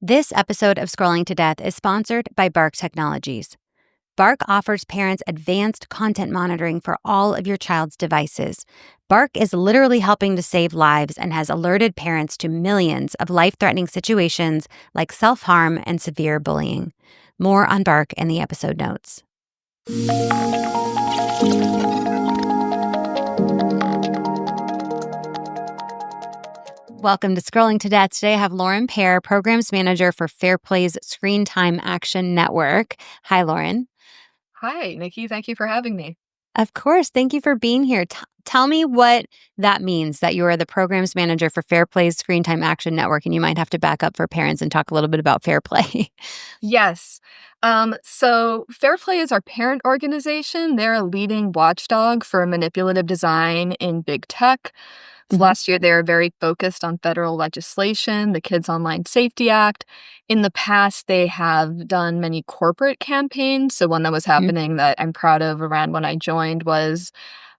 This episode of Scrolling to Death is sponsored by Bark Technologies. Bark offers parents advanced content monitoring for all of your child's devices. Bark is literally helping to save lives and has alerted parents to millions of life-threatening situations like self-harm and severe bullying. More on Bark in the episode notes. Welcome to Scrolling to Death. Today I have Lauren Paer, Programs Manager for Fairplay's Screen Time Action Network. Hi, Lauren. Hi, Nikki. Thank you for having me. Of course. Thank you for being here. Tell me what that means, that you are the Programs Manager for Fairplay's Screen Time Action Network, and you might have to back up for parents and talk a little bit about Fairplay. Yes. So Fairplay is our parent organization. They're a leading watchdog for manipulative design in big tech. Last year, they were very focused on federal legislation, the Kids Online Safety Act. In the past, they have done many corporate campaigns. So one that was happening that I'm proud of around when I joined was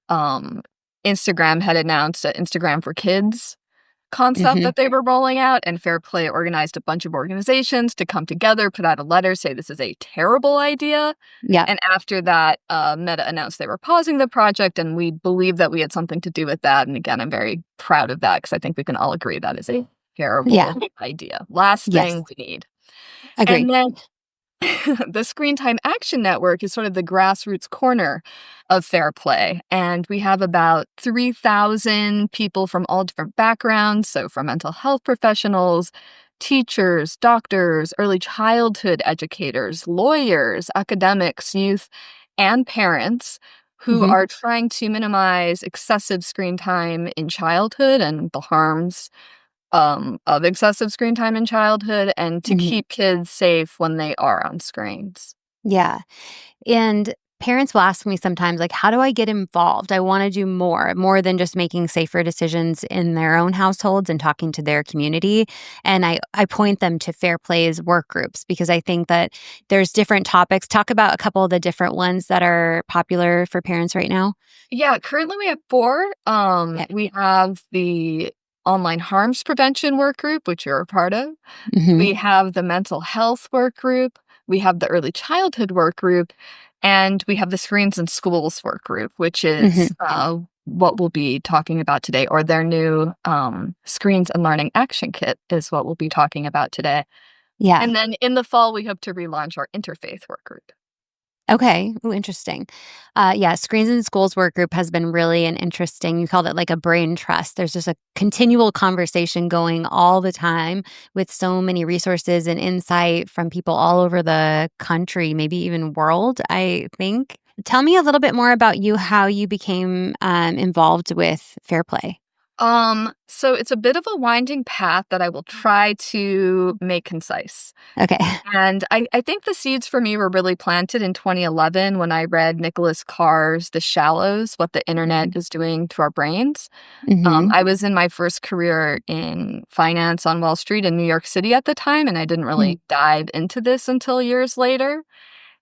Instagram had announced an Instagram for Kids concept that they were rolling out, and Fairplay organized a bunch of organizations to come together, put out a letter, say this is a terrible idea. Yeah. And after that, Meta announced they were pausing the project, and we believe that we had something to do with that. And again, I'm very proud of that because I think we can all agree that is a terrible idea. Last thing we need. Agreed. And then the Screen Time Action Network is sort of the grassroots corner of Fairplay. And we have about 3,000 people from all different backgrounds. So from mental health professionals, teachers, doctors, early childhood educators, lawyers, academics, youth, and parents who are trying to minimize excessive screen time in childhood and the harms of excessive screen time in childhood, and to keep kids safe when they are on screens. Yeah. And parents will ask me sometimes, like, how do I get involved? I want to do more than just making safer decisions in their own households and talking to their community. And I point them to Fairplay's work groups because I think that there's different topics. Talk about a couple of the different ones that are popular for parents right now. Yeah, currently we have 4. We have the Online Harms Prevention Work Group, which you're a part of. We have the Mental Health Work Group. We have the Early Childhood Work Group. And we have the Screens in Schools Work Group, which is what we'll be talking about today, or their new Screens and Learning Action Kit is what we'll be talking about today. Yeah. And then in the fall, we hope to relaunch our Interfaith Work Group. Okay. Ooh, interesting. Screens in Schools work group has been really an interesting, you called it like a brain trust. There's just a continual conversation going all the time with so many resources and insight from people all over the country, maybe even world, I think. Tell me a little bit more about you, how you became involved with Fairplay. So it's a bit of a winding path that I will try to make concise. Okay. And I think the seeds for me were really planted in 2011 when I read Nicholas Carr's The Shallows, What the Internet is Doing to Our Brains. I was in my first career in finance on Wall Street in New York City at the time, and I didn't really dive into this until years later.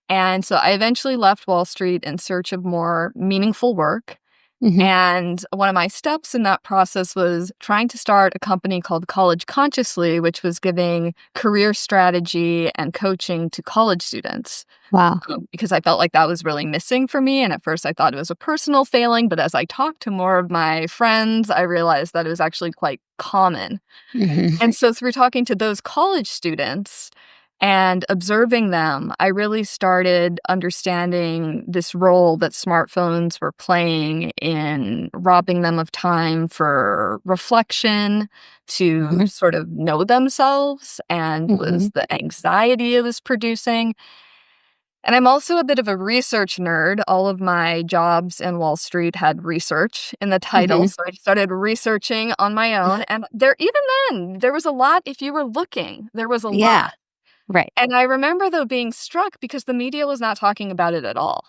And so I eventually left Wall Street in search of more meaningful work. And one of my steps in that process was trying to start a company called College Consciously, which was giving career strategy and coaching to college students. Wow. Because I felt like that was really missing for me. And at first I thought it was a personal failing, but as I talked to more of my friends, I realized that it was actually quite common. And so through talking to those college students and observing them, I really started understanding this role that smartphones were playing in robbing them of time for reflection, to sort of know themselves, and was the anxiety it was producing. And I'm also a bit of a research nerd. All of my jobs in Wall Street had research in the title, so I started researching on my own. And even then, there was a lot. If you were looking, there was a lot. Right. And I remember, though, being struck because the media was not talking about it at all.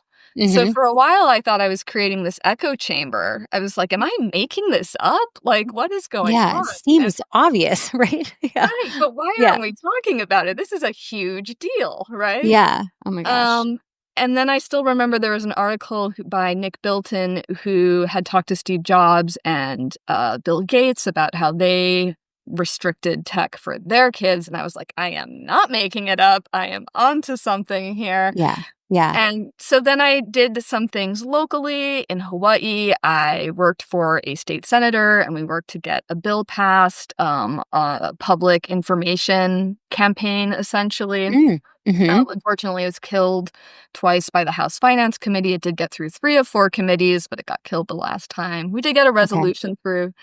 So for a while, I thought I was creating this echo chamber. I was like, am I making this up? Like, what is going on? Yeah, it seems obvious, right? Right, but why aren't we talking about it? This is a huge deal, right? Yeah. Oh my gosh. And then I still remember there was an article by Nick Bilton who had talked to Steve Jobs and Bill Gates about how they restricted tech for their kids, and I was like, "I am not making it up. I am onto something here." Yeah. Yeah. And so then I did some things locally in Hawaii. I worked for a state senator, and we worked to get a bill passed, a public information campaign, essentially. Mm. Mhm. Unfortunately, it was killed twice by the House Finance Committee. It did get through 3 of 4 committees, but it got killed the last time. We did get a Okay. resolution through.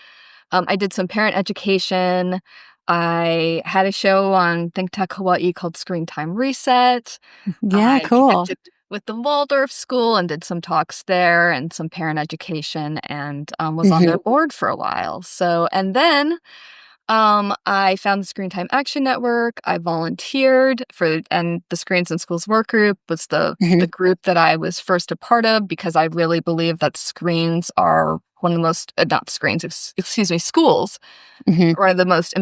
I did some parent education. I had a show on Think Tech Hawaii called Screen Time Reset. Yeah, I cool. connected with the Waldorf School and did some talks there and some parent education and, was on Mhm. their board for a while. So and then, I found the Screen Time Action Network. I volunteered for and the Screens in Schools work group was the Mhm. group that I was first a part of because I really believe that screens are one of the most not screens, excuse me, schools Mhm. are the most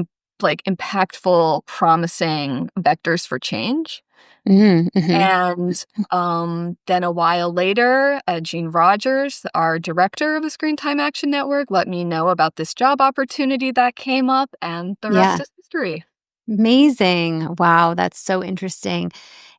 impactful, promising vectors for change. Mhm. Mhm. And, then a while later, Jean Rogers, our director of the Screen Time Action Network, let me know about this job opportunity that came up, and the rest Yeah. is history. Amazing. Wow, that's so interesting.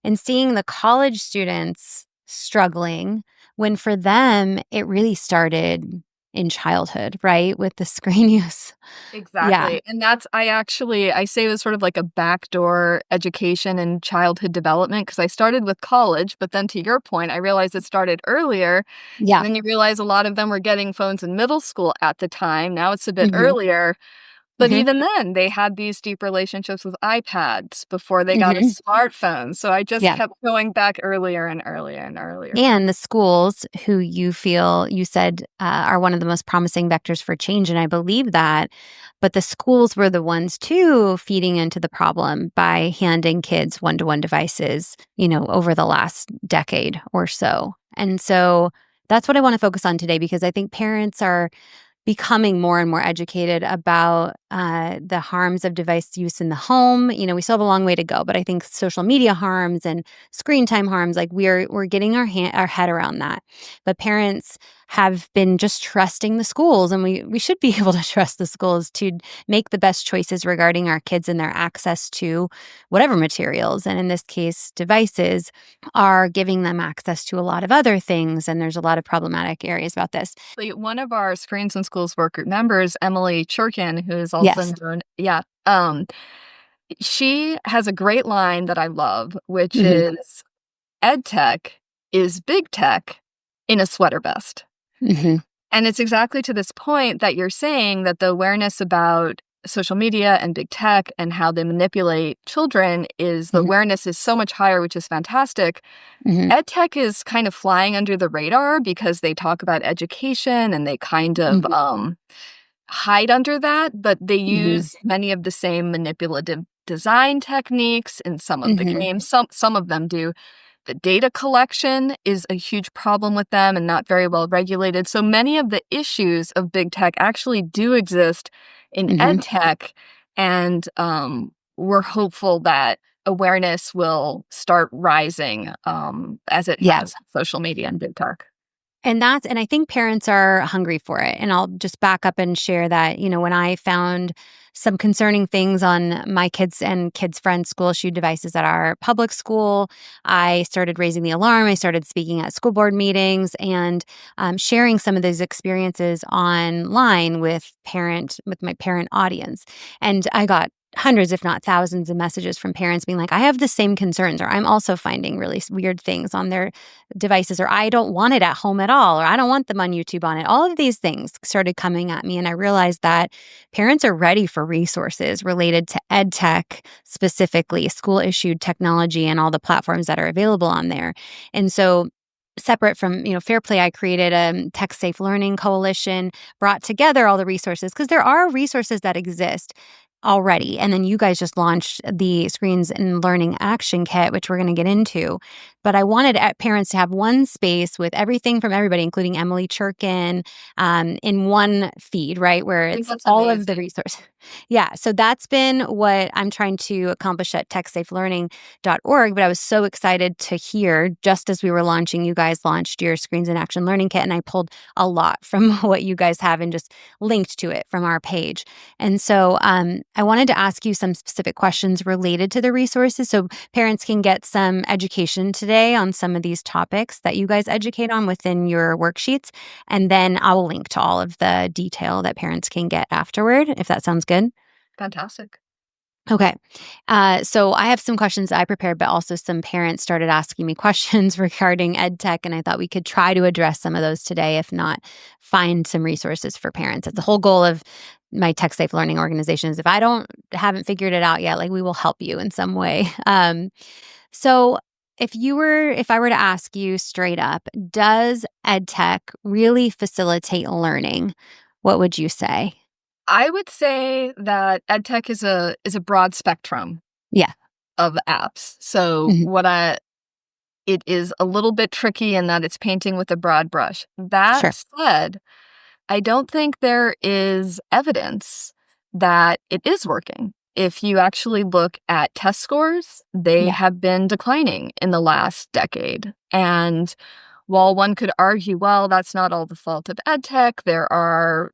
And seeing the college students struggling when for them it really started in childhood, right? With the screen use. Yeah. Exactly, and that's I say it was sort of like a backdoor education and childhood development because I started with college, but then to your point, I realized it started earlier, Yeah. and then you realize a lot of them were getting phones in middle school at the time, now it's a bit Mhm. earlier. But Mhm. even then, they had these deep relationships with iPads before they got a Mhm. smartphone, so I just Yeah. kept going back earlier and earlier and earlier. And the schools who you feel you said are one of the most promising vectors for change. And I believe that. But the schools were the ones too feeding into the problem by handing kids one to one devices, over the last decade or so. And so that's what I want to focus on today because I think parents are becoming more and more educated about the harms of device use in the home. We still have a long way to go, but I think social media harms and screen time harms, like we're getting our head around that. But parents have been just trusting the schools, and we should be able to trust the schools to make the best choices regarding our kids and their access to whatever materials, and in this case, devices are giving them access to a lot of other things. And there's a lot of problematic areas about this. One of our Screens in Schools work group members, Emily Churkin, who is also Yes. known she has a great line that I love, which Hmm. is, "EdTech is big tech in a sweater vest." Hmm. And it's exactly to this point that you're saying that the awareness about social media and big tech and how they manipulate children is the Hmm. awareness is so much higher, which is fantastic. Hmm. EdTech is kind of flying under the radar because they talk about education and they kind of Hmm. hide under that, but they Hmm. use many of the same manipulative design techniques in some of the Hmm. games. Some of them do. The data collection is a huge problem with them and not very well regulated. So many of the issues of big tech actually do exist in Hmm. ed tech. And we're hopeful that awareness will start rising as it Yeah. has social media and big tech. And I think parents are hungry for it. And I'll just back up and share that, when I found some concerning things on my kids and kids' friends' school issued devices at our public school, I started raising the alarm. I started speaking at school board meetings and sharing some of those experiences online with my parent audience. And I got hundreds, if not thousands, of messages from parents being like, I have the same concerns, or I'm also finding really weird things on their devices, or I don't want it at home at all, or I don't want them on YouTube on it. All of these things started coming at me. And I realized that parents are ready for resources related to ed tech, specifically school issued technology and all the platforms that are available on there. And so separate from Fairplay, I created a tech safe learning coalition, brought together all the resources because there are resources that exist already. And then you guys just launched the Screens and Learning Action Kit, which we're going to get into. but I wanted parents to have one space with everything from everybody, including Emily Churkin, in one feed, right? Where I think it's that's all of the amazing. resources. Yeah. So that's been what I'm trying to accomplish at techsafelearning.org. But I was so excited to hear just as we were launching, you guys launched your Screens in Action Learning Kit, and I pulled a lot from what you guys have and just linked to it from our page. And so I wanted to ask you some specific questions related to the resources so parents can get some education today on some of these topics that you guys educate on within your worksheets. And then I'll link to all of the detail that parents can get afterward, if that sounds good. Fantastic. Okay. So I have some questions I prepared, but also some parents started asking me questions regarding EdTech, and I thought we could try to address some of those today, if not find some resources for parents. That's the whole goal of my Tech Safe Learning organization is if I haven't figured it out yet, like we will help you in some way. So if I were to ask you straight up, does EdTech really facilitate learning? What would you say? I would say that EdTech is a broad spectrum Yeah. of apps. So Hmm. it is a little bit tricky in that it's painting with a broad brush. That Sure. said, I don't think there is evidence that it is working. If you actually look at test scores, they Yeah. have been declining in the last decade. And while one could argue, well, that's not all the fault of EdTech, there are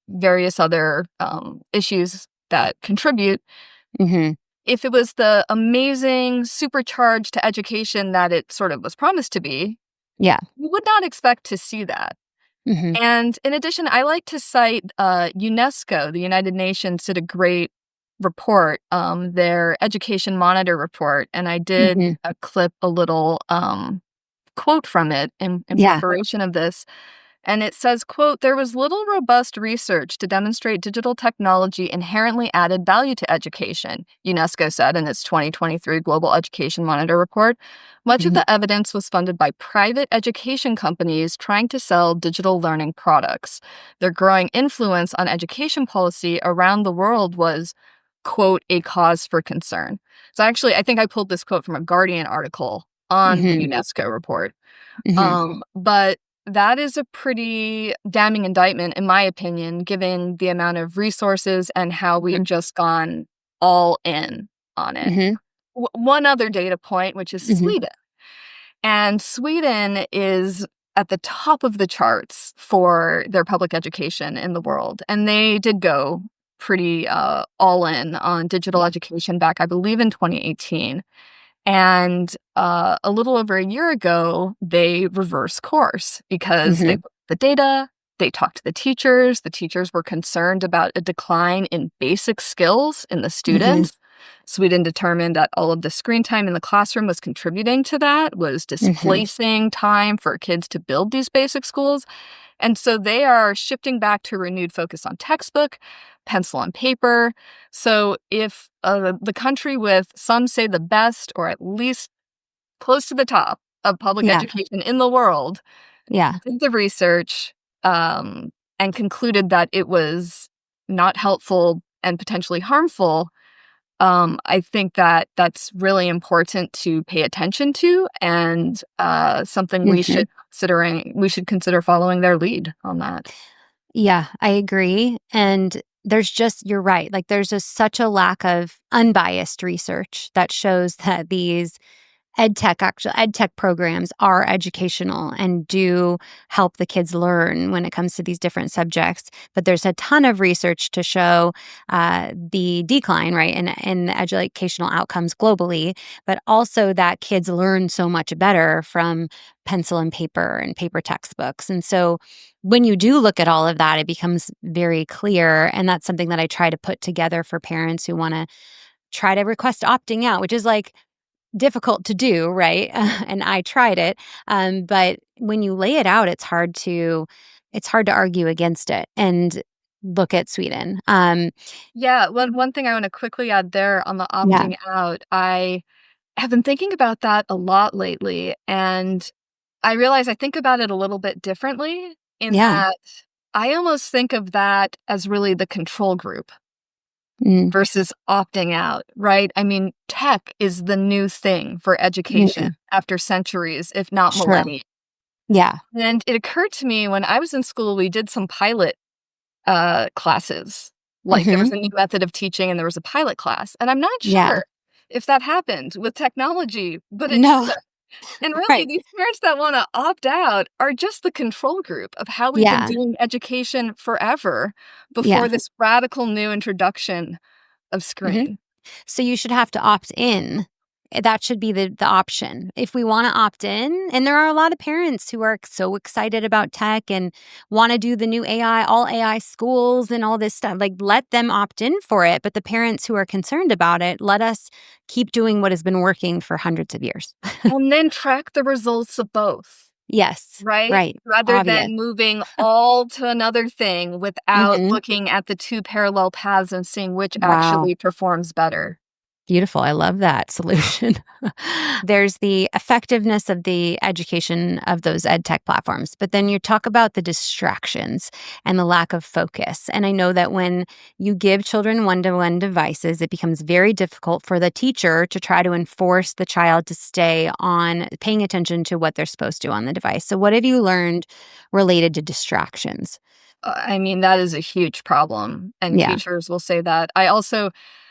various other issues that contribute. Hmm. If it was the amazing supercharged education that it sort of was promised to be, Yeah. you would not expect to see that. Mhm. And in addition, I like to cite UNESCO, the United Nations did a great report, their Education Monitor report, and I did Mhm. clip a little quote from it in Yeah. preparation of this. And it says, quote, "There was little robust research to demonstrate digital technology inherently added value to education," UNESCO said in its 2023 Global Education Monitor report. "Much of Mhm. the evidence was funded by private education companies trying to sell digital learning products. Their growing influence on education policy around the world was, quote, a cause for concern." So actually, I think I pulled this quote from a Guardian article on the Mhm. UNESCO report. Mhm. But that is a pretty damning indictment, in my opinion, given the amount of resources and how we've Mhm. just gone all in on it. Mhm. One other data point, which is Mhm. Sweden. And Sweden is at the top of the charts for their public education in the world. And they did go pretty all in on digital Yeah. education back, I believe, in 2018. And a little over a year ago, they reversed course because they Mhm. looked at the data, they talked to the teachers. The teachers were concerned about a decline in basic skills in the Mhm. students. Sweden determined that all of the screen time in the classroom was contributing to that, was Mhm. displacing time for kids to build these basic skills. And so they are shifting back to a renewed focus on textbook, pencil and paper. So if the country with some say the best or at least close to the top of public Yeah. education in the world Yeah. did the research and concluded that it was not helpful and potentially harmful, I think that that's really important to pay attention to and something Mhm. we should consider following their lead on that. Yeah, I agree, and there's just you're right, like, there's just such a lack of unbiased research that shows that these EdTech programs are educational and do help the kids learn when it comes to these different subjects. But there's a ton of research to show the decline, right, in the educational outcomes globally, but also that kids learn so much better from pencil and paper textbooks. And so when you do look at all of that, it becomes very clear. And that's something that I try to put together for parents who want to try to request opting out, which is like difficult to do, right? And I tried it, but when you lay it out, it's hard to argue against it and look at Sweden. Yeah, one thing I want to quickly add there on the Yeah, opting out, I have been thinking about that a lot lately, and I realize I think about it a little bit differently in yeah, that I almost think of that as really the control group. Mm, versus opting out, right? I mean, tech is the new thing for education mm, after centuries, if not sure. millennia. Yeah. And it occurred to me when I was in school, we did some pilot classes. Like there was Mhm. a new method of teaching and there was a pilot class. And I'm not Yeah. sure if that happened with technology, but it No. should have. And really, Right. these parents that want to opt out are just the control group of how we've been Yeah. doing education forever Yeah. before this radical new introduction of Mhm. screen. So you should have to opt in. That should be the option. If we wanna opt in, and there are a lot of parents who are so excited about tech and wanna do the new AI, all AI schools and all this stuff, like, let them opt in for it, but the parents who are concerned about it, let us keep doing what has been working for hundreds of years. And then track the results of both, Yes. right? Right. Rather Obvious. than moving all to another thing without Mhm. looking at the two parallel paths and seeing which Wow. actually performs better. Beautiful. I love that solution. There's the effectiveness of the education of those ed tech platforms, but then you talk about the distractions and the lack of focus. And I know that when you give children one to one devices, it becomes very difficult for the teacher to try to enforce the child to stay on paying attention to what they're supposed to on the device. So, what have you learned related to distractions? I mean, that is a huge problem, and Yeah. teachers will say that. I also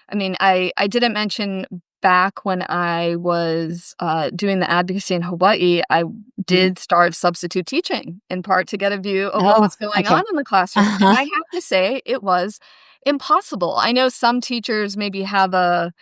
I mean, I didn't mention back when I was, doing the advocacy in Hawaii, I Mhm. did start substitute teaching, in part to get a view of what Oh, was going on okay. in the classroom, and Uh-huh. I have to say it was impossible. I know some teachers maybe have a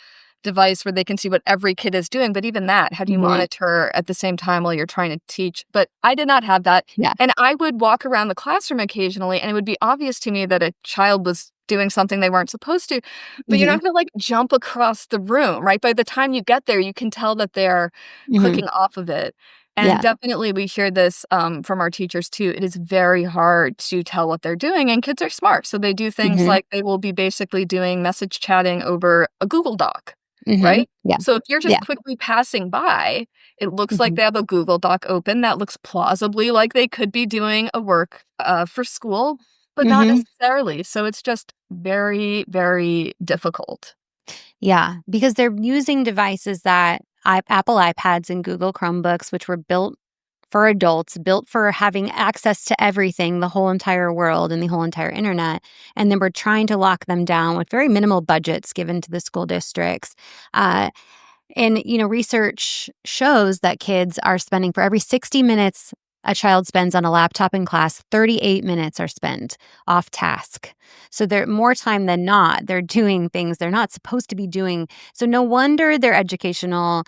device where they can see what every kid is doing, but even that, how do you Mhm. monitor at the same time while you're trying to teach? But I did not have that, Yeah. and I would walk around the classroom occasionally, and it would be obvious to me that a child was doing something they weren't supposed to, but you're Mhm. not gonna, like, jump across the room, right? By the time you get there, you can tell that they're Mhm. clicking off of it, and Yeah. definitely we hear this, from our teachers too. It is very hard to tell what they're doing, and kids are smart, so they do things Mhm. like they will be basically doing message chatting over a Google Doc, Mhm. right? Yeah. So if you're just Yeah. quickly passing by, it looks like Mhm. they have a Google Doc open that looks plausibly like they could be doing a work, for school, but not Mhm. necessarily. So it's just very, very difficult. Yeah, because they're using devices that Apple iPads and Google Chromebooks, which were built for adults, built for having access to everything, the whole entire world and the whole entire internet, and then we're trying to lock them down with very minimal budgets given to the school districts. Uh, And, research shows that kids are spending for every 60 minutes a child spends on a laptop in class, 38 minutes are spent off task. So they're more time than not, they're doing things they're not supposed to be doing. So no wonder their educational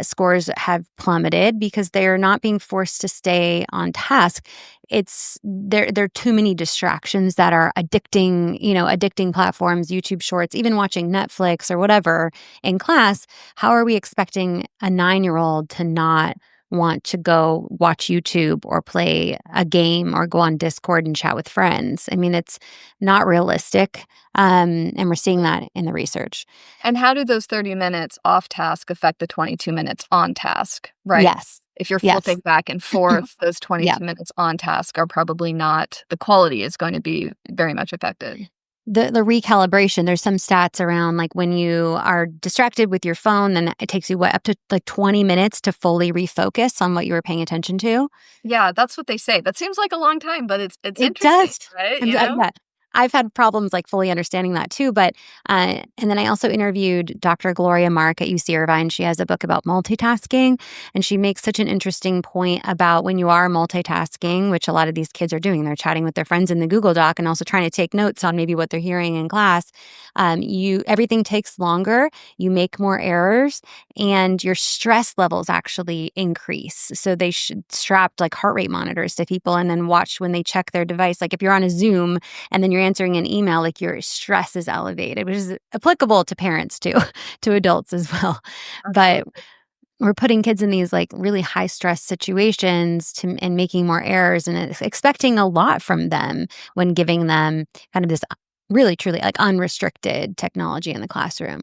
scores have plummeted because they're not being forced to stay on task. It's there are too many distractions that are addicting, addicting platforms, YouTube shorts, even watching Netflix or whatever in class. How are we expecting a 9-year-old to not want to go watch YouTube or play a game or go on Discord and chat with friends? I mean, it's not realistic, and we're seeing that in the research. And how do those 30 minutes off task affect the 22 minutes on task, right? Yes. If you're Yes. flipping back and forth, those Yeah. 22 minutes on task are probably not the quality is going to be very much affected. The recalibration, there's some stats around, like, when you are distracted with your phone, then it takes you, what, up to, like, 20 minutes to fully refocus on what you were paying attention to? Yeah, that's what they say. That seems like a long time, but it's It interesting, does. right, I'm you know? yeah. I've had problems, like, fully understanding that too, but, and then I also interviewed Dr. Gloria Mark at UC Irvine. She has a book about multitasking, and she makes such an interesting point about when you are multitasking, which a lot of these kids are doing. They're chatting with their friends in the Google Doc and also trying to take notes on maybe what they're hearing in class. You everything takes longer, you make more errors, and your stress levels actually increase. So they should strapped, like, heart rate monitors to people and then watch when they check their device. Like, if you're on a Zoom and then you're answering an email, like, your stress is elevated, which is applicable to parents too, to adults as well. But Absolutely. we're putting kids in these, like, really high stress situations and making more errors and expecting a lot from them when giving them kind of this Really, truly, like, unrestricted technology in the classroom.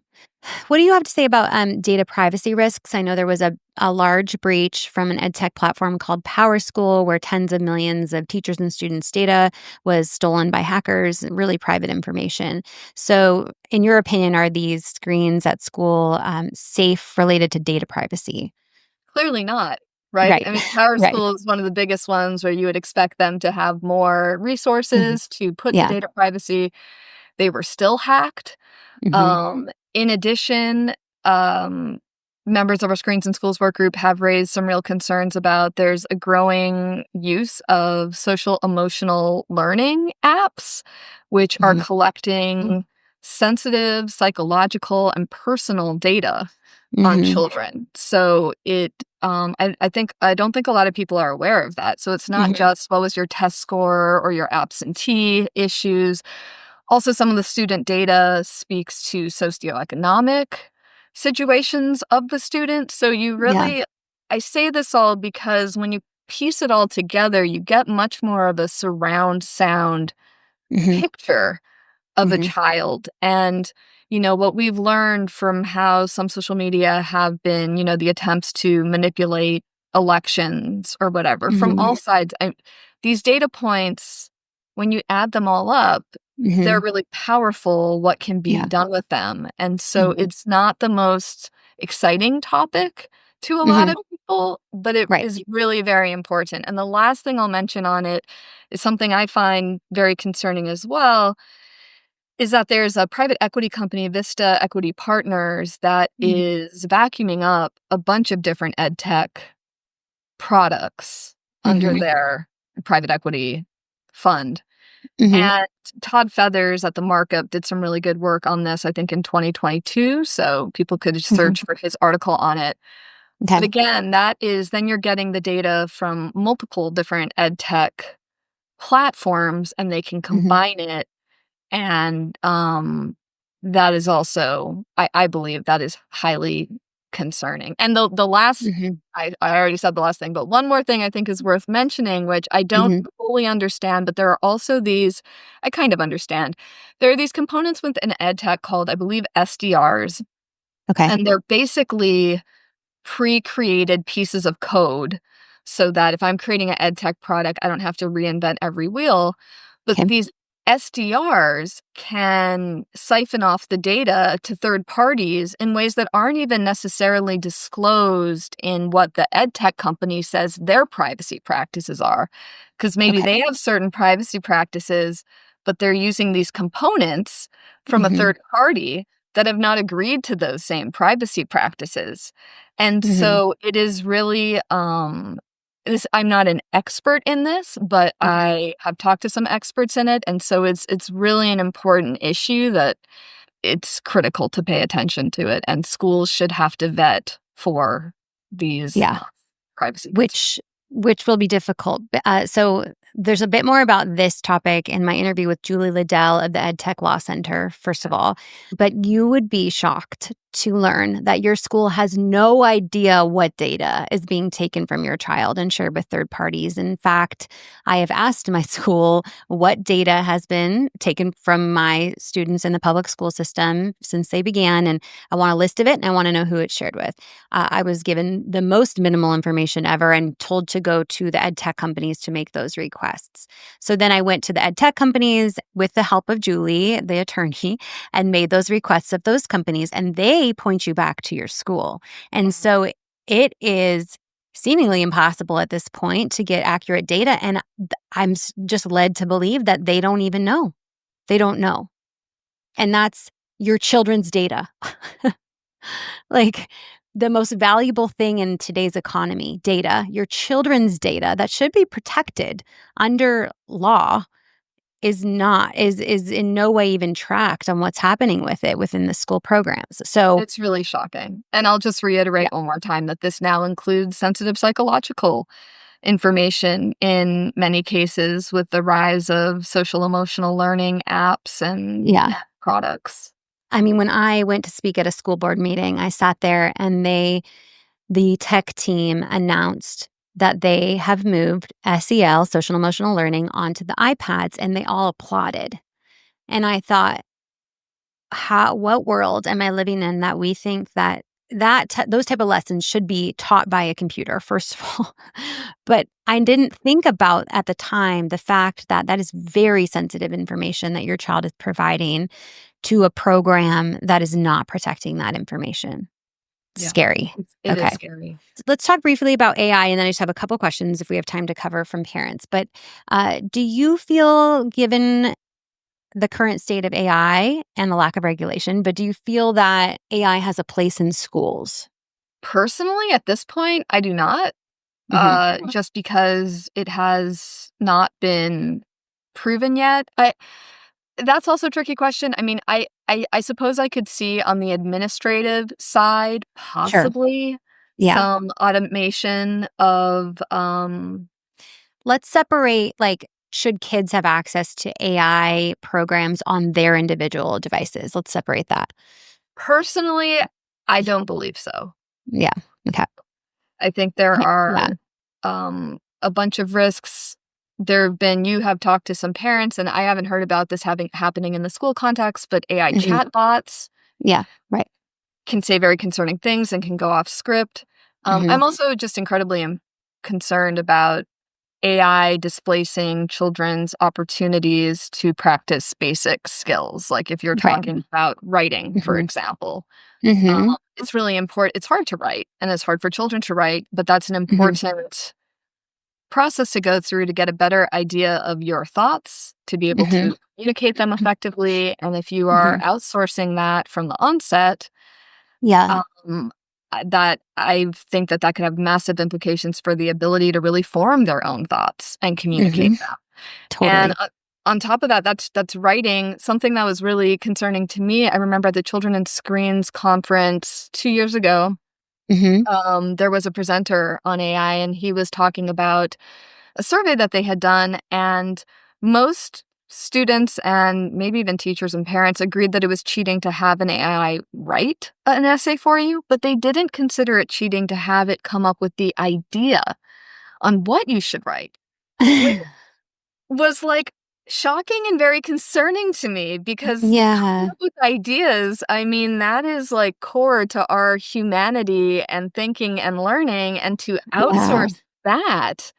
What do you have to say about, data privacy risks? I know there was a large breach from an EdTech platform called PowerSchool, where tens of millions of teachers and students' data was stolen by hackers, really private information. So, in your opinion, are these screens at school, safe related to data privacy? Clearly not, right? Right. I mean, Power Right. School is one of the biggest ones where you would expect them to have more Mhm. resources to put to Yeah. data privacy. They were still hacked. Mhm. In addition, um, members of our Screens in Schools work group have raised some real concerns about there's a growing use of social emotional learning apps, which are Mhm. collecting sensitive psychological and personal data on Mhm. children. So I don't think a lot of people are aware of that. So it's not Mhm. just what was your test score or your absentee issues. Also, some of the student data speaks to socioeconomic situations of the student. So Yeah. I say this all because when you piece it all together, you get much more of a surround sound Mhm. picture of a Mhm. child. And, what we've learned from how some social media have been, the attempts to manipulate elections or whatever from Mhm. all sides. These data points, when you add them all up, they're Mhm. really powerful what can be Yeah. done with them. And so Mhm. it's not the most exciting topic to a lot Mhm. of people, but it Right. is really very important. And the last thing I'll mention on it is something I find very concerning as well is that there's a private equity company, Vista Equity Partners, that Mhm. is vacuuming up a bunch of different ed tech products under Mhm. their private equity fund. Mhm. And Todd Feathers at the Markup did some really good work on this, I think in 2022. So people could Mhm. search for his article on it. But Okay. again, then you're getting the data from multiple different ed tech platforms and they can Mhm. combine it and, that is also I believe that is highly concerning. And the last Mhm. I already said the last thing, but one more thing I think is worth mentioning, which I don't Mhm. fully understand, but there are also these I kind of understand. There are these components within EdTech called, I believe, SDRs, Okay. and they're basically pre-created pieces of code so that if I'm creating an ed tech product, I don't have to reinvent every wheel. But Okay. these SDRs can siphon off the data to third parties in ways that aren't even necessarily disclosed in what the ed tech company says their privacy practices are. Because maybe Okay. they have certain privacy practices, but they're using these components from a Mhm. third party that have not agreed to those same privacy practices. And Mhm. so it is really this I'm not an expert in this, but Okay. I have talked to some experts in it, and so it's really an important issue that it's critical to pay attention to it, and schools should have to vet for these Yeah. privacy concerns. Which will be difficult. So there's a bit more about this topic in my interview with Julie Liddell of the EdTech Law Center, first of all. But you would be shocked to learn that your school has no idea what data is being taken from your child and shared with third parties. In fact, I have asked my school what data has been taken from my students in the public school system since they began. And I want a list of it and I want to know who it's shared with. I was given the most minimal information ever and told to go to the ed tech companies to make those requests. So then I went to the ed tech companies with the help of Julie, the attorney, and made those requests of those companies, and they point you back to your school. And Mhm. so it is seemingly impossible at this point to get accurate data. And just led to believe that they don't even know. They don't know. And that's your children's data. Like, the most valuable thing in today's economy, data, your children's data that should be protected under law is in no way even tracked on what's happening with it within the school programs. So, It's really shocking. And I'll just yeah. reiterate one more time that this now includes sensitive psychological information in many cases with the rise of social emotional learning apps and Yeah. products. I mean, when I went to speak at a school board meeting, I sat there and the tech team announced that they have moved SEL, social emotional learning, onto the iPads, and they all applauded. And I thought, what world am I living in that we think that those type of lessons should be taught by a computer, first of all. But I didn't think about at the time the fact that that is very sensitive information that your child is providing to a program that is not protecting that information. Yeah. Scary. It is Okay. scary. Let's talk briefly about AI, and then I just have a couple questions if we have time to cover from parents. But do you feel, given the current state of AI and the lack of regulation, but do you feel that AI has a place in schools? Personally, at this point, I do not, Mhm. just because it has not been proven yet. I That's also a tricky question. I mean, I suppose I could see on the administrative side, Sure. possibly Yeah. some automation of, Let's separate, like, should kids have access to AI programs on their individual devices? Let's separate that. personally, I don't believe so. Yeah. Okay. I think there Yeah. are, a bunch of risks. You have talked to some parents, and I haven't heard about this having happening in the school context, but AI Mhm. chatbots Yeah. Right. can say very concerning things and can go off script. Mhm. I'm also just incredibly concerned about AI displacing children's opportunities to practice basic skills. Like if you're Right. talking about writing, for Mhm. example, Mhm. it's really important. It's hard to write and it's hard for children to write, but that's an Mhm. important process to go through to get a better idea of your thoughts, to be able Mhm. to communicate them effectively. And if you are Mhm. outsourcing that from the onset, Yeah. um, that I think that that could have massive implications for the ability to really form their own thoughts and communicate Mhm. them. And Totally. on top of that, that's writing. Something that was really concerning to me. I remember at the Children and Screens conference 2 years ago, Mhm. there was a presenter on AI, and he was talking about a survey that they had done, and most students and maybe even teachers and parents agreed that it was cheating to have an AI write an essay for you, but they didn't consider it cheating to have it come up with the idea on what you should write, which was like shocking and very concerning to me because coming Yeah. up with ideas, I mean, that is like core to our humanity and thinking and learning, and to Yeah. outsource that,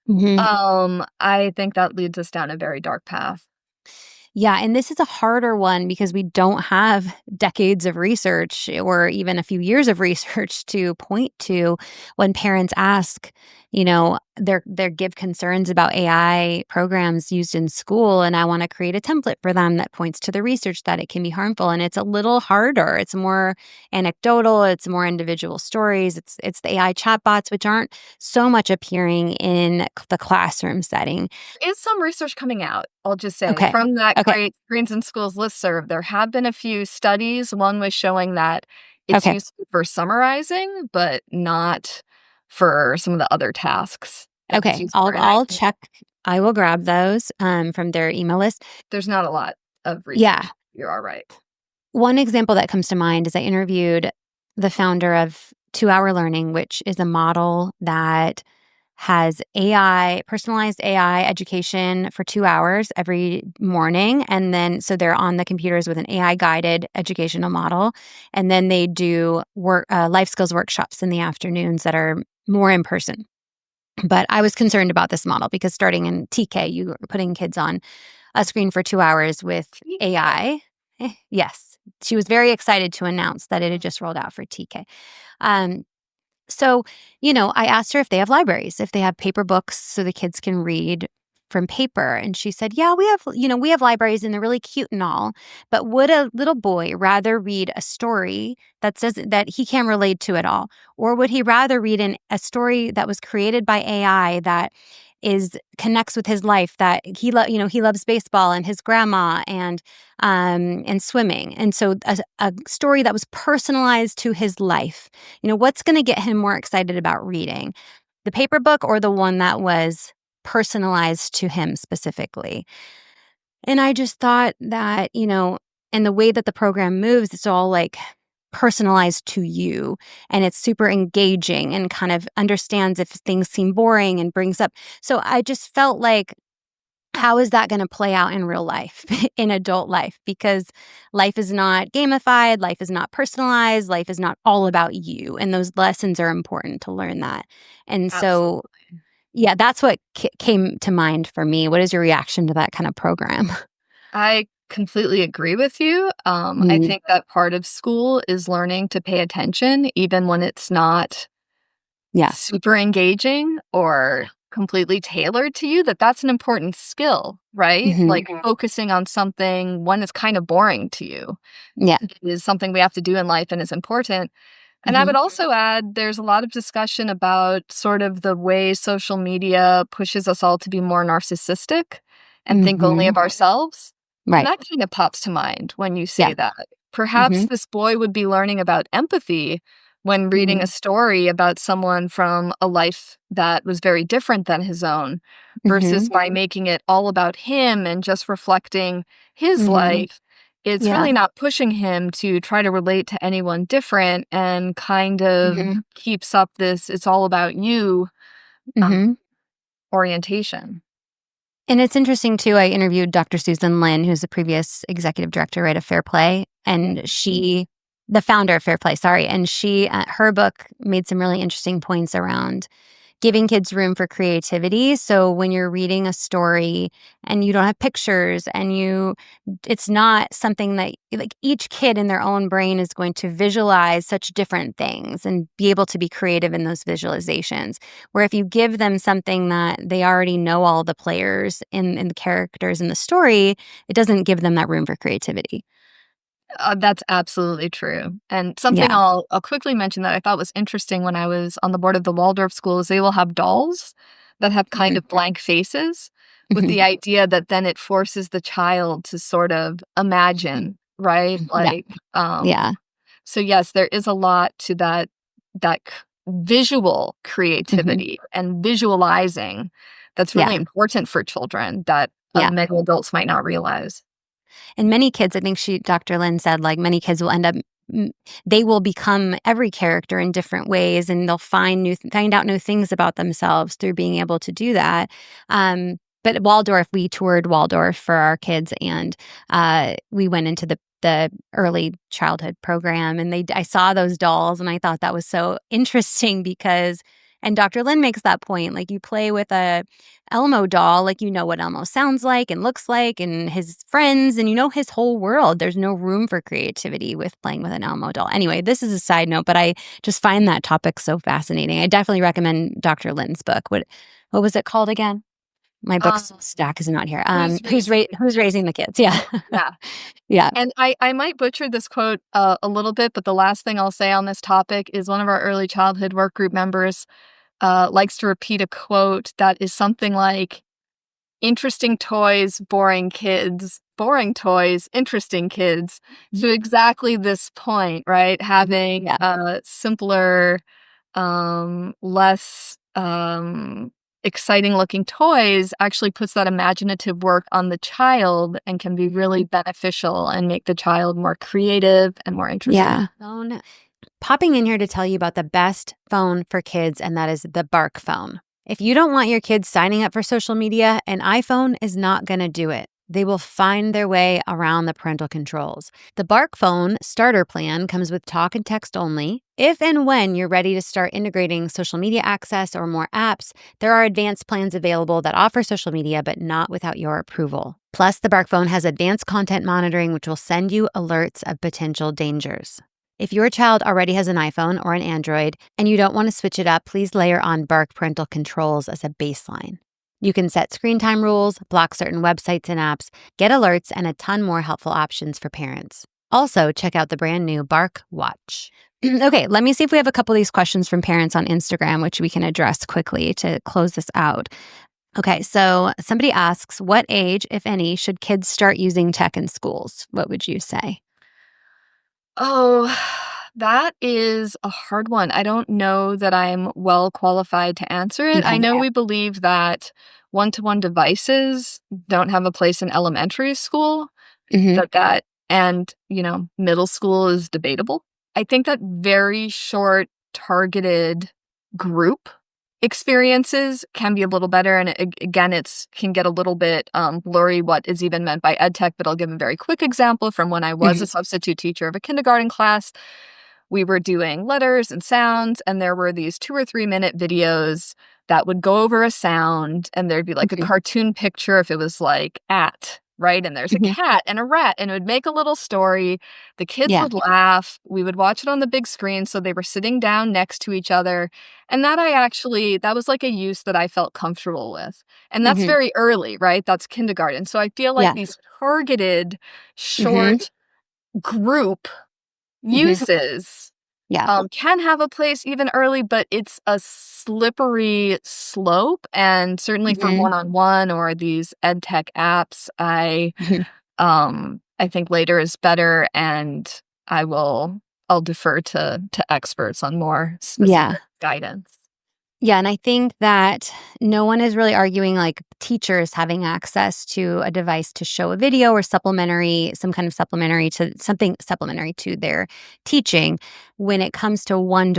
Mhm. I think that leads us down a very dark path. Yeah, and this is a harder one because we don't have decades of research or even a few years of research to point to when parents ask, they give concerns about AI programs used in school, and I want to create a template for them that points to the research that it can be harmful, and it's a little harder. It's more anecdotal, it's more individual stories. It's the AI chatbots, which aren't so much appearing in the classroom setting. Is some research coming out, I'll just say, Okay. from that Okay. great Screens in Schools listserv. There have been a few studies. One was showing that it's Okay. useful for summarizing, but not for some of the other tasks that it's Okay, used for, I'll check. I will grab those, from their email list. there's not a lot of Yeah. research. You are right. One example that comes to mind is I interviewed the founder of 2 Hour Learning, which is a model that has AI, personalized AI education for 2 hours every morning, and then so they're on the computers with an AI guided educational model, and then they do life skills workshops in the afternoons that are more in person. But I was concerned about this model because starting in TK, you are putting kids on a screen for 2 hours with TK. AI. Yes. She was very excited to announce that it had just rolled out for TK. Um, so, I asked her if they have libraries, if they have paper books so the kids can read from paper. And she said, yeah, we have libraries and they're really cute and all. But would a little boy rather read a story that he can't relate to at all? Or would he rather read a story that was created by AI that connects with his life, that he loves baseball and his grandma and swimming. And so a story that was personalized to his life. What's going to get him more excited about reading? The paper book or the one that was personalized to him specifically? And I just thought that, and the way that the program moves, it's all like personalized to you, and it's super engaging and kind of understands if things seem boring and brings up. So I just felt like how is that gonna play out in real life, in adult life? Because life is not gamified, life is not personalized, life is not all about you, and those lessons are important to learn that. And so, Absolutely. yeah, that's what came to mind for me. What is your reaction to that kind of program? I completely agree with you. I Mm, think that part of school is learning to pay attention even when it's not yeah. super engaging or completely tailored to you, that's an important skill, right? Mhm. Like focusing on something when it's kind of boring to you Yeah. is something we have to do in life and is important. And I Mhm. would also add there's a lot of discussion about sort of the way social media pushes us all to be more narcissistic and think only of Mhm. ourselves. And Right. that kind of pops to mind when you Yeah. say that. Perhaps Mhm. this boy would be learning about empathy when reading a Mhm. story about someone from a life that was very different than his own, versus Mhm. by making it all about him and just reflecting his Mhm. life. It's Yeah. really not pushing him to try to relate to anyone different and kind of Mhm. keeps up this "it's all about you" um, Mhm. orientation. And it's interesting too, I interviewed Dr. Susan Lin, who's the previous executive director, right, of Fairplay, and she the founder of Fairplay, sorry, and she, her book made some really interesting points around giving kids room for creativity. So when you're reading a story and you don't have pictures and it's not something that like each kid in their own brain is going to visualize such different things and be able to be creative in those visualizations. Where if you give them something that they already know all the players and the characters in the story, it doesn't give them that room for creativity. That's absolutely true. And something Yeah. I'll quickly mention that I thought was interesting when I was on the board of the Waldorf schools, they will have dolls that have kind Mhm. of blank faces with Mhm. the idea that then it forces the child to sort of imagine, right? Yeah. Like, um, Yeah. so yes, there is a lot to that visual Mhm. creativity and visualizing that's Yeah. really important for children that Yeah. many adults might not realize. And many kids, I think Dr. Lynn said, like, many kids will end up they will become every character in different ways, and they'll find out new things about themselves through being able to do that. But at Waldorf, we toured Waldorf for our kids, and we went into the early childhood program, and I saw those dolls, and I thought that was so interesting because, and Dr. Lynn makes that point, like you play with a Elmo doll, like, you know what Elmo sounds like and looks like and his friends, and you know his whole world. There's no room for creativity with playing with an Elmo doll. Anyway, this is a side note, but I just find that topic so fascinating. I definitely recommend Dr. Lynn's book. What was it called again? My Um, book's stack is not here. who's raising the Who's raising the kids? Yeah. Yeah. Yeah. And I might butcher this quote a little bit, but the last thing I'll say on this topic is one of our early childhood work group members likes to repeat a quote that is something like, interesting toys, boring kids, boring toys, interesting kids. To exactly this point, right? Having Yeah. simpler, less exciting looking toys actually puts that imaginative work on the child and can be really beneficial and make the child more creative and more interested. Yeah. Popping in here to tell you about the best phone for kids, and that is the Bark phone. If you don't want your kids signing up for social media, an iPhone is not going to do it. They will find their way around the parental controls. The Bark phone starter plan comes with talk and text only. If and when you're ready to start integrating social media access or more apps, there are advanced plans available that offer social media but not without your approval. Plus, the Bark phone has advanced content monitoring, which will send you alerts of potential dangers. If your child already has an iPhone or an Android and you don't want to switch it up, please layer on Bark parental controls as a baseline. You can set screen time rules, block certain websites and apps, get alerts, and a ton more helpful options for parents. Also, check out the brand new Bark Watch. Okay, let me see if we have a couple of these questions from parents on Instagram, which we can address quickly to close this out. Okay, so somebody asks, what age, if any, should kids start using tech in schools? What would you say? Oh, that is a hard one. I don't know that I'm well qualified to answer it. I Okay. know we believe that one-to-one devices don't have a place in elementary school, Hmm. that and, middle school is debatable. I think that very short targeted group experiences can be a little better, and again, it's can get a little bit blurry what is even meant by EdTech, but I'll give a very quick example from when I was Mhm. a substitute teacher of a kindergarten class. We were doing letters and sounds, and there were these 2 or 3 minute videos that would go over a sound, and there'd be like a Mhm. cartoon picture if it was like at, right? And there's a Mhm. cat and a rat, and it would make a little story. The kids Yeah. would laugh. We would watch it on the big screen, so they were sitting down next to each other. And that was like a use that I felt comfortable with. And that's Mhm. very early, right? That's kindergarten. So I feel like Yeah. these targeted, Mhm. short group Mhm. uses Yeah. can have a place even early, but it's a slippery slope, and certainly for Mhm. one-on-one or these ed tech apps, Mhm. I think later is better, and I'll defer to experts on more Yeah. specific guidance. Yeah, and I think that no one is really arguing like teachers having access to a device to show a video or some kind of supplementary to something supplementary to their teaching. When it comes to one,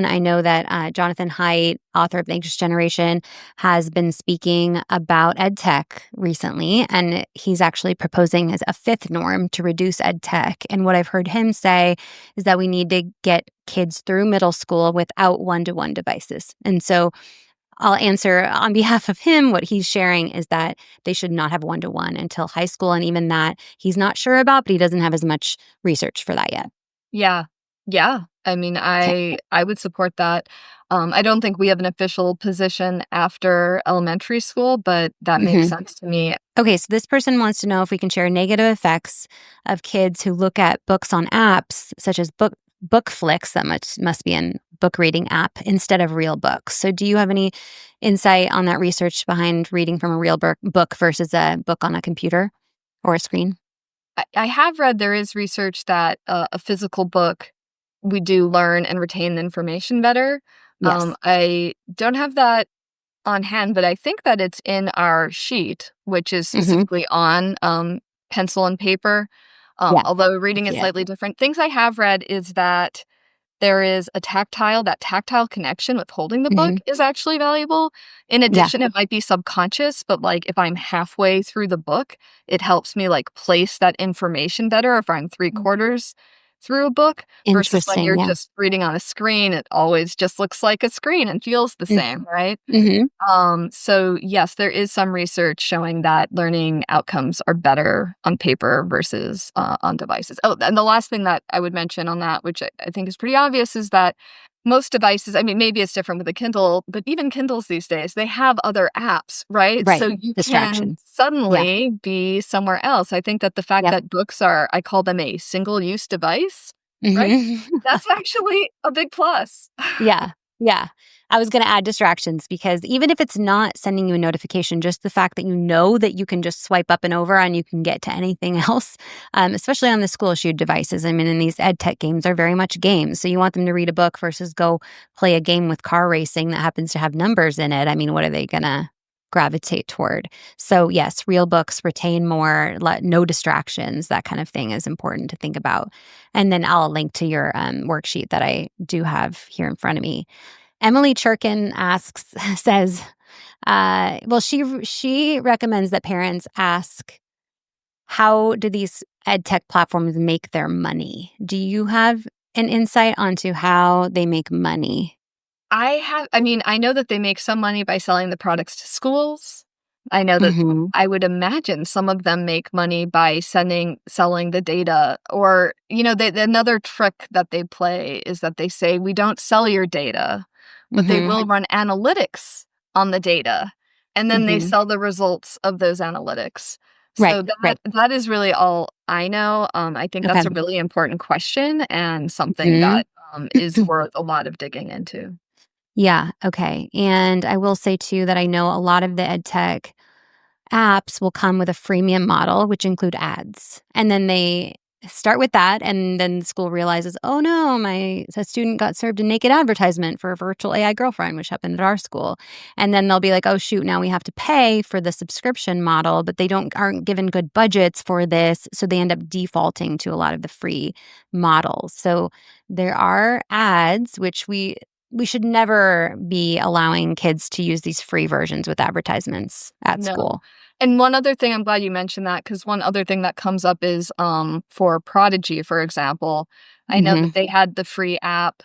I know that Jonathan Haidt, author of The Anxious Generation, has been speaking about EdTech recently, and he's actually proposing as a fifth norm to reduce EdTech. And what I've heard him say is that we need to get kids through middle school without one-to-one devices. And so I'll answer on behalf of him. What he's sharing is that they should not have one-to-one until high school. And even that he's not sure about, but he doesn't have as much research for that yet. Yeah. Yeah. I mean, Okay. I would support that. I don't think we have an official position after elementary school, but that makes hmm sense to me. Okay, so this person wants to know if we can share negative effects of kids who look at books on apps such as book flicks that must be an book reading app instead of real books. So do you have any insight on that research behind reading from a real book versus a book on a computer or a screen? I have read there is research that a physical book, we do learn and retain the information better. Yes. I don't have that on hand, but I think that it's in our sheet, which is Mhm. specifically on pencil and paper. Yeah, Although I reading is see it. slightly different. Things I have read is that there is that tactile connection with holding the book Mhm. is actually valuable. In Yeah. addition, it might be subconscious, but, like, if I'm halfway through the book, it helps me, like, place that information better if I'm 3 Mm. quarters through a book versus when Interesting, you're yeah. just reading on a screen, it always just looks like a screen and feels the Mm. same, right? Mhm. So yes, there is some research showing that learning outcomes are better on paper versus on devices. Oh, and the last thing that I would mention on that, which I think is pretty obvious, is that most devices, I mean, maybe it's different with a Kindle, but even Kindles these days, they have other apps, right? Right. So you can Distractions. Yeah. suddenly be somewhere else. I think that the fact Yep. that books are, I call them a single use device, right? Mhm. That's actually a big plus. Yeah, yeah. I was gonna add distractions because even if it's not sending you a notification, just the fact that you know that you can just swipe up and over and you can get to anything else, especially on the school issued devices. I mean, and these ed tech games are very much games. So you want them to read a book versus go play a game with car racing that happens to have numbers in it. I mean, what are they gonna gravitate toward? So yes, real books retain more, no distractions, that kind of thing is important to think about. And then I'll link to your worksheet that I do have here in front of me. Emily Churkin asks, says, well, she recommends that parents ask, how do these ed tech platforms make their money? Do you have an insight onto how they make money? I mean, I know that they make some money by selling the products to schools. I know that Hmm. I would imagine some of them make money by selling the data, or, another trick that they play is that they say, "We don't sell your data," but they Hmm. will run analytics on the data, and then they Hmm. sell the results of those analytics. Right, So right. that is really all I know. I think Okay. that's a really important question and something Hmm. that, is worth a lot of digging into. Yeah, okay. And I will say too that I know a lot of the ed tech apps will come with a freemium model, which include ads. And then they start with that. And then the school realizes, oh no, a student got served a naked advertisement for a virtual AI girlfriend, which happened at our school. And then they'll be like, oh shoot, now we have to pay for the subscription model, but they aren't given good budgets for this. So they end up defaulting to a lot of the free models. So there are ads, which we we should never be allowing kids to use these free versions with advertisements at No. school. And one other thing, I'm glad you mentioned that, because one other thing that comes up is, for Prodigy, for example, I know that Mhm. they had the free app,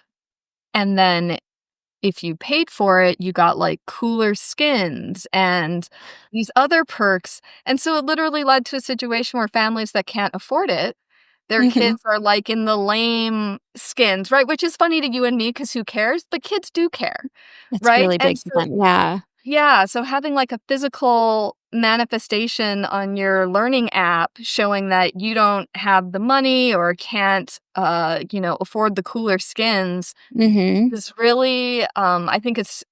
and then if you paid for it, you got, like, cooler skins and these other perks, and so it literally led to a situation where families that can't afford it, their Mhm. kids are, like, in the lame skins, right? Which is funny to you and me, because who cares? But kids do care, It's right? really And big to so them. Yeah. yeah, so having, like, a physical manifestation on your learning app showing that you don't have the money or can't, afford the cooler skins Mhm. is really, I think it's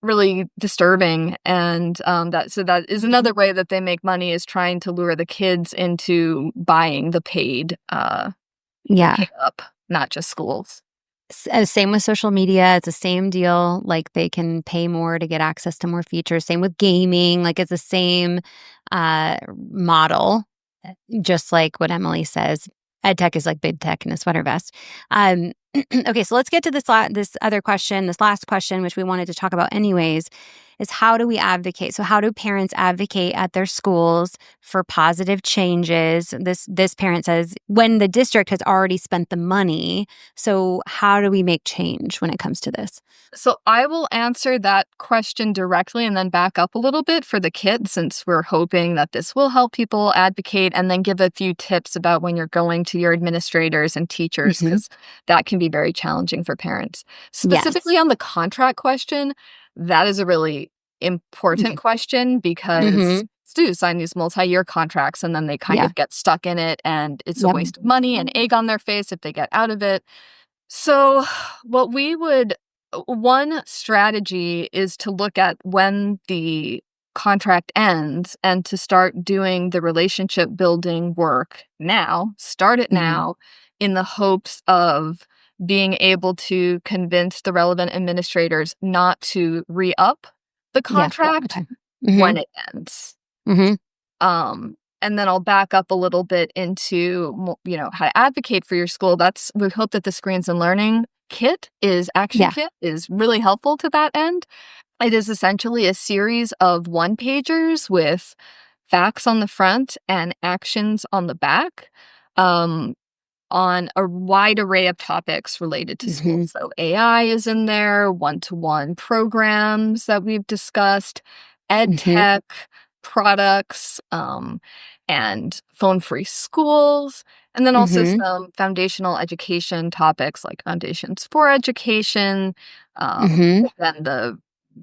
really disturbing, and, that is another way that they make money, is trying to lure the kids into buying the Yeah. pay up, not just schools. Same with social media, it's the same deal, like, they can pay more to get access to more features, same with gaming, like, it's the same, model, just like what Emily says, EdTech is like big tech in a sweater vest. Um, okay, so let's get to this other question, this last question, which we wanted to talk about anyways, is how do we advocate? So how do parents advocate at their schools for positive changes? This parent says, when the district has already spent the money, so how do we make change when it comes to this? So I will answer that question directly and then back up a little bit for the kids, since we're hoping that this will help people advocate, and then give a few tips about when you're going to your administrators and teachers, Mhm. because that can be very challenging for parents. Yes. Specifically on the contract question, that is a really important question, because Mhm. students sign these multi-year contracts and then they kind Yeah. of get stuck in it, and it's a Yep. waste of money and egg on their face if they get out of it. So, what we would one strategy is to look at when the contract ends and to start doing the relationship building work now. Start it Mhm. now, in the hopes of being able to convince the relevant administrators not to re up the Yeah. contract Okay. when Mhm. it ends. Mhm. And then I'll back up a little bit into, how to advocate for your school. We hope that the Screens and Learning action Yeah. kit is really helpful to that end. It is essentially a series of one pagers with facts on the front and actions on the back. Um, on a wide array of topics related to schools. Mhm. So AI is in there, one-to-one programs that we've discussed, ed Mhm. tech products, and phone-free schools, and then also Mhm. some foundational education topics like foundations for education, Mhm. then the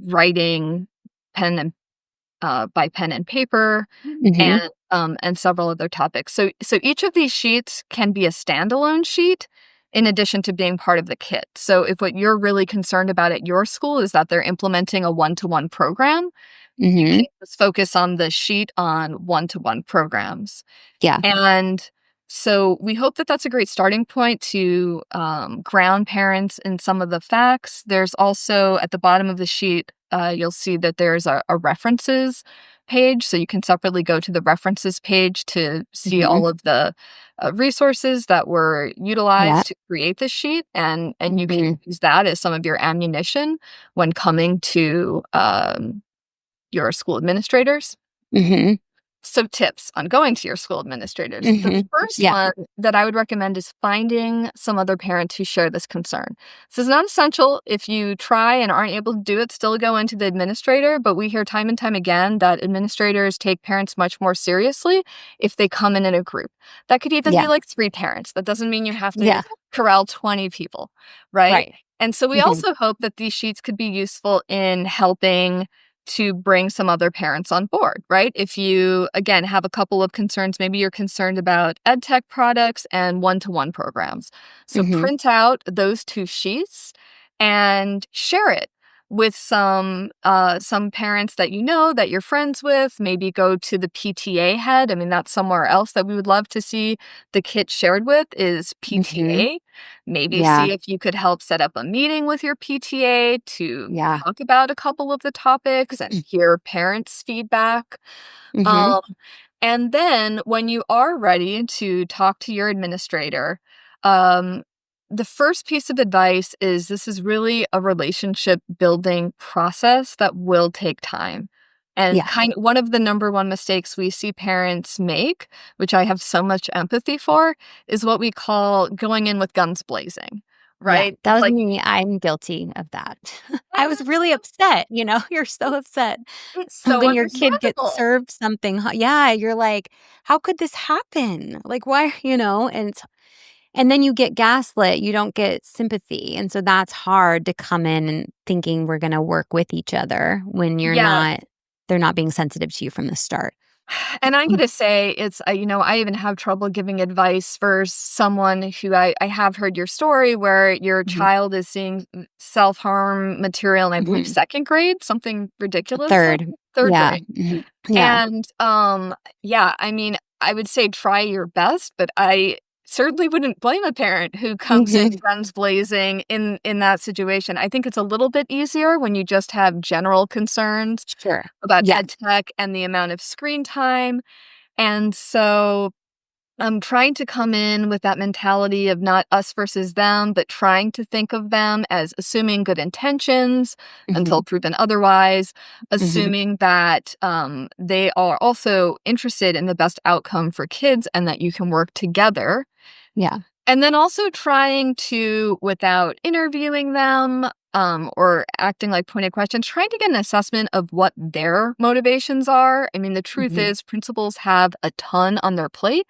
writing, pen and by pen and paper, Mhm. and several other topics. So each of these sheets can be a standalone sheet in addition to being part of the kit. So if what you're really concerned about at your school is that they're implementing a one-to-one program, you can Mhm. just focus on the sheet on one-to-one programs. Yeah. And so we hope that that's a great starting point to ground parents in some of the facts. There's also at the bottom of the sheet, you'll see that there's a references page. So you can separately go to the references page to see Mhm. all of the resources that were Yeah. utilized to create this sheet. And you can Mhm. use that as some of your ammunition when coming to your school administrators. Mhm. So tips on going to your school administrators. The Mhm. first Yeah. one that I would recommend is finding some other parents who share this concern. This is not essential. If you try and aren't able to do it, still go into the administrator, but we hear time and time again that administrators take parents much more seriously if they come in a group. That could even be Yeah. like 3 parents. That doesn't mean you have to Yeah. corral 20 people, right? Right. And so we Mhm. also hope that these sheets could be useful in helping to bring some other parents on board, right? If you, again, have a couple of concerns, maybe you're concerned about ed tech products and one-to-one programs. So Mhm. print out those 2 sheets and share it with some parents that you know, that you're friends with. Maybe go to the PTA head. I mean, that's somewhere else that we would love to see the kit shared with is Mhm. PTA. Maybe Yeah. see if you could help set up a meeting with your PTA to Yeah. talk about a couple of the topics and hear parents' feedback. Mhm. Um, and then when you are ready to talk to your administrator, um, the first piece of advice is this is really a relationship building process that will take time. And Yeah. kind of one of the number one mistakes we see parents make, which I have so much empathy for, is what we call going in with guns blazing, Yeah, right? that was Like, me. I'm guilty of that. I was "Ah, really upset, you're so upset it's so when your kid gets understandable." served something ho yeah, you're like, "How could this happen?" Like, why and then you get gaslit, you don't get sympathy, and so that's hard to come in and thinking we're gonna work with each other when Yeah. they're not being sensitive to you from the start. And I'm Mm, gonna say it's I even have trouble giving advice for someone who I have heard your story where your mhm, child is seeing self-harm material in, I believe, mhm. 2nd grade, something ridiculous like 3rd. 3rd Yeah, grade. mhm, yeah, And, yeah, I mean, I would say try your best, but I certainly wouldn't blame a parent who comes in mhm, guns blazing in that situation. I think it's a little bit easier when you just have general concerns sure. about Yeah, EdTech and the amount of screen time, and so I'm trying to come in with that mentality of not us versus them, but trying to think of them as assuming good intentions mhm, until proven otherwise, mhm, assuming that they are also interested in the best outcome for kids and that you can work together. yeah, And then also trying to, without interviewing them or acting like pointed questions, trying to get an assessment of what their motivations are. I mean, the truth mhm, is, principals have a ton on their plate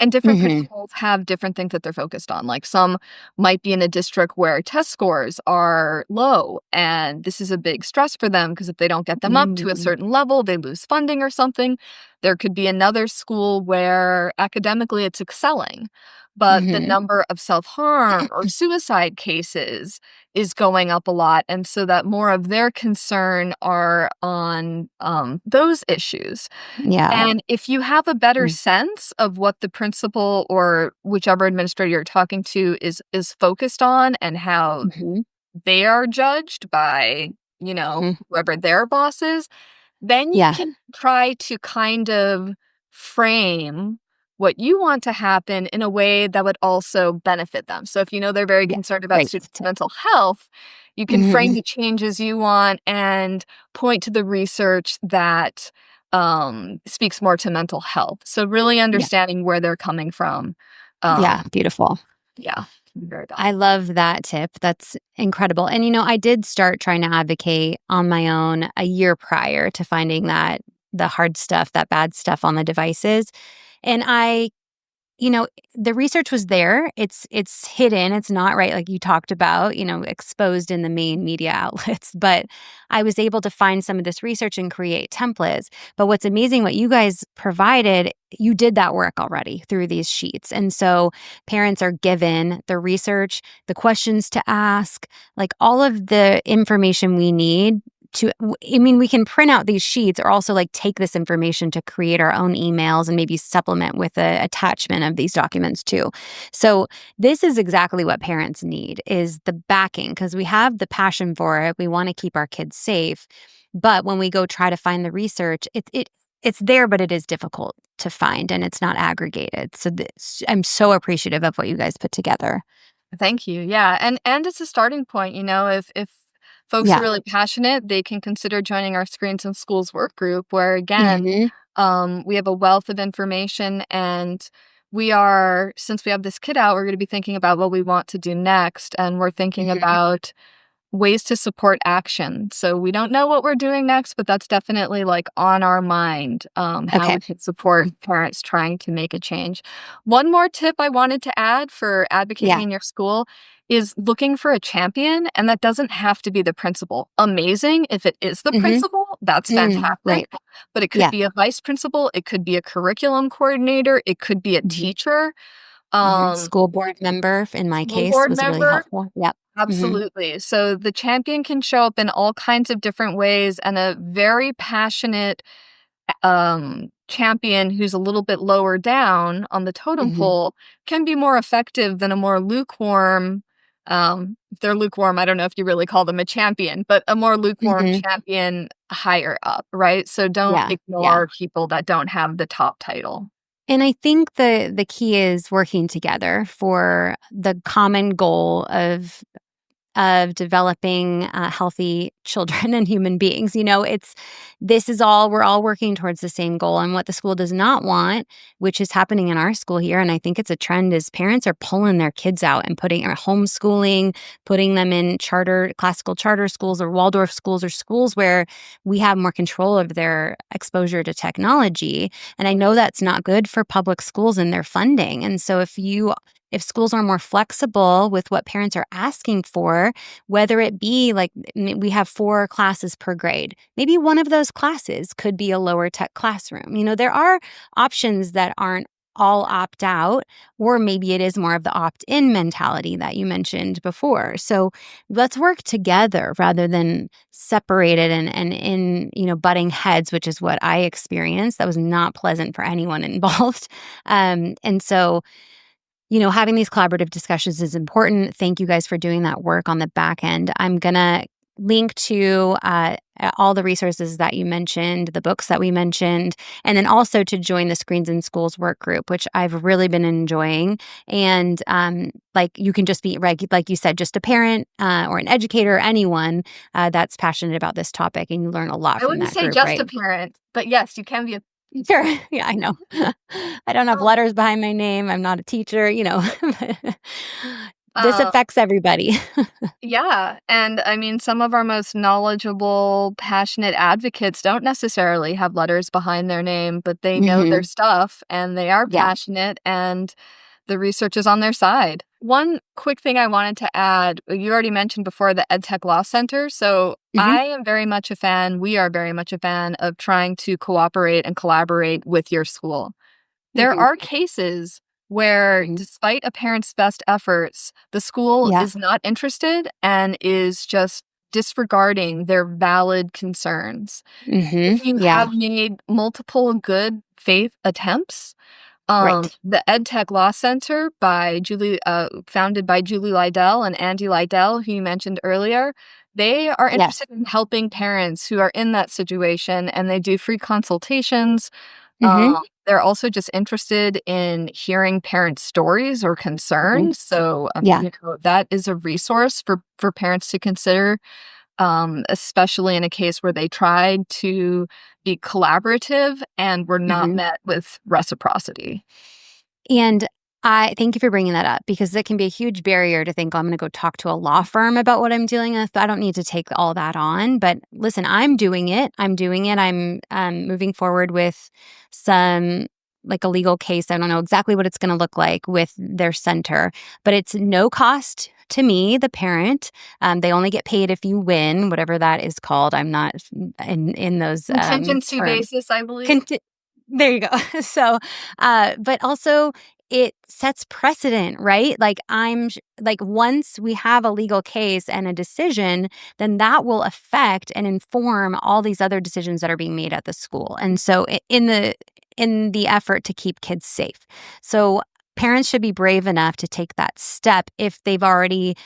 and different mhm, principals have different things that they're focused on. Like some might be in a district where test scores are low, and this is a big stress for them because if they don't get them up to a mm, certain level, they lose funding or something. There could be another school where academically it's excelling, but the mhm, number of self harm or suicide cases is going up a lot. And so that more of their concern are on those issues. yeah, And if you have a better mm, sense of what the principal or whichever administrator you're talking to is focused on and how mhm, they are judged by, mhm, whoever their boss is, then you yeah, can try to kind of frame what you want to happen in a way that would also benefit them. So if you know they're very yeah, concerned about great students' tip. mental health, you can frame Mhm, the changes you want and point to the research that speaks more to mental health. So really yeah, understanding where they're coming from. yeah, Um, beautiful. yeah, can be very I valuable. love that tip. That's incredible. And, I did start trying to advocate on my own a year prior to finding that the hard stuff, that bad stuff on the devices. And you know, the research was there. It's hidden. It's not right like you talked about, exposed in the main media outlets, but I was able to find some of this research and create templates. But what's amazing what you guys provided, you did that work already through these sheets. And so parents are given the research, the questions to ask, like all of the information we need I mean, we can print out these sheets or also like take this information to create our own emails and maybe supplement with a attachment of these documents too. So this is exactly what parents need is the backing because we have the passion for it. We want to keep our kids safe. But when we go try to find the research, it's there, but it is difficult to find and it's not aggregated. So I'm so appreciative of what you guys put together. Thank you. Yeah, and it's a starting point, if folks are Yeah. really passionate, they can consider joining our Screens in Schools work group where again, Hmm. we have a wealth of information and we are since we have this kid out, we're going to be thinking about what we want to do next and we're thinking Hmm. about ways to support action. So we don't know what we're doing next, but that's definitely like on our mind, how Okay. we can support parents trying to make a change. One more tip I wanted to add for advocating Yeah. in your school is looking for a champion, and that doesn't have to be the principal. Amazing if it is the Hmm. principal, that's fantastic. Right. But it could Yeah. be a vice principal, it could be a curriculum coordinator, it could be a Mhm, teacher, mhm. um, School board member, in my school case, board was really member. helpful. Yep. Mhm, Absolutely. So the champion can show up in all kinds of different ways, and a very passionate champion who's a little bit lower down on the totem mhm, pole can be more effective than a more lukewarm. If they're lukewarm, I don't know if you really call them a champion, but a more lukewarm mhm. champion higher up, right? So don't Yeah, yeah. ignore people that don't have the top title. And I think the key is working together for the common goal of developing healthy children and human beings. This is all, we're all working towards the same goal. And what the school does not want, which is happening in our school here, and I think it's a trend, is parents are pulling their kids out and putting or homeschooling, putting them in classical charter schools or Waldorf schools or schools where we have more control of their exposure to technology. And I know that's not good for public schools and their funding. And so if schools are more flexible with what parents are asking for, whether it be like we have 4 classes per grade, maybe one of those classes could be a lower tech classroom. There are options that aren't all opt out, or maybe it is more of the opt in mentality that you mentioned before. So let's work together rather than separated and in, butting heads, which is what I experienced. That was not pleasant for anyone involved. And so having these collaborative discussions is important. Thank you guys for doing that work on the back end. I'm going to link to all the resources that you mentioned, the books that we mentioned, and then also to join the Screens in Schools work group, which I've really been enjoying. And you can just be, like you said, just a parent or an educator, anyone that's passionate about this topic, and you learn a lot I from wouldn't that say group, just right? a parent, but yes, you can be a Sure. Yeah, I know. I don't have um, letters behind my name. I'm not a teacher. This uh, affects everybody. yeah, and I mean, some of our most knowledgeable, passionate advocates don't necessarily have letters behind their name, but they know their Mhm. stuff and they are Yeah. passionate and the research is on their side. One quick thing I wanted to add, you already mentioned before the EdTech Law Center. So Mhm. I am very much a fan, we are very much a fan of trying to cooperate and collaborate with your school. There Mhm. are cases where, Mhm. despite a parent's best efforts, the school Yeah. is not interested and is just disregarding their valid concerns. Mhm. If you Yeah. have made multiple good faith attempts, Right. the EdTech Law Center founded by Julie Lydell and Andy Lydell, who you mentioned earlier, they are Yes. interested in helping parents who are in that situation, and they do free consultations. Mhm. They're also just interested in hearing parent stories or Mhm. concerns. So, Yeah. that is a resource for parents to consider, especially in a case where they tried to be collaborative and were not Mhm. met with reciprocity. And I thank you for bringing that up because it can be a huge barrier to think, "Oh, I'm gonna go talk to a law firm about what I'm dealing with. I don't need to take all that on." But listen, I'm doing it. I'm doing it. I'm moving forward with some like a legal case. I don't know exactly what it's gonna look like with their center, but it's no cost to me, the parent. They only get paid if you win, whatever that is called. I'm not in those Contingency terms. basis, I believe. Conti There you go. So, but also it sets precedent, right? Once we have a legal case and a decision, then that will affect and inform all these other decisions that are being made at the school. And so in the effort to keep kids safe. So parents should be brave enough to take that step if they've already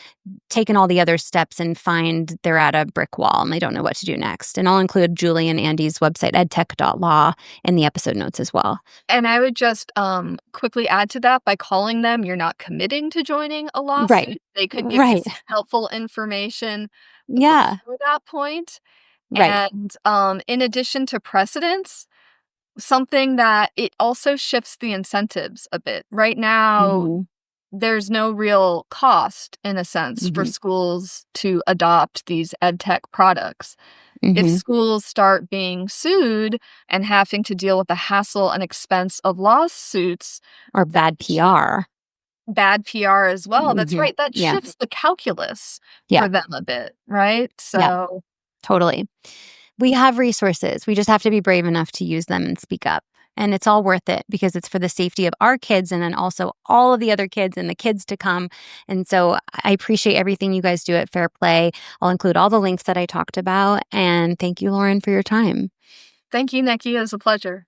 taken all the other steps and find they're at a brick wall and they don't know what to do next. And I'll include Julie and Andy's website, edtech.law, in the episode notes as well. And I would just, quickly add to that by calling them, you're not committing to joining a Right. lawsuit. They could give you Right. some helpful information Yeah. before that point. Right. And, in addition to precedents, something that it also shifts the incentives a bit. Right now, Mhm. there's no real cost, in a sense, for Mhm. schools to adopt these EdTech products. If Mhm. schools start being sued and having to deal with the hassle and expense of lawsuits, Or that bad sh PR. bad PR as well, that's Mhm. right, that Yeah. shifts the calculus Yeah. for them a bit, right? Yeah. So Totally. We have resources. We just have to be brave enough to use them and speak up. And it's all worth it because it's for the safety of our kids and then also all of the other kids and the kids to come. And so I appreciate everything you guys do at Fairplay. I'll include all the links that I talked about. And thank you, Lauren, for your time. thank you, Nikki, it was a pleasure.